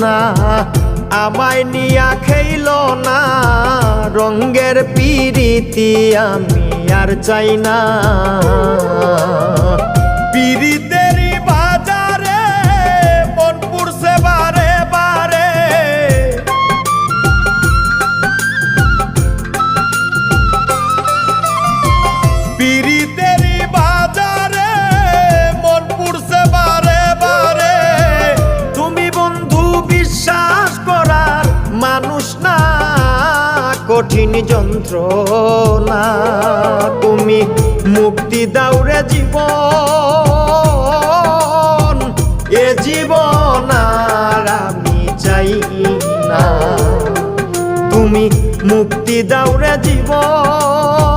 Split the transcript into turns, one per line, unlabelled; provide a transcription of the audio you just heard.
না আমায় নিয়া খেইল না রঙ্গের পিরিতি আমি আর চাই না পিরিতেরই বাজারে মন পুরছে বারে বারে পিরিতেরই বাজারে মন পুরছে বারে বারে তুমি বন্ধু বিশ্বাস করার মানুষ না কঠিন যন্ত্রণা তুমি মুক্তি দাও রে জীবন এ জীবন আর আমি চাই না তুমি মুক্তি দাও রে জীবন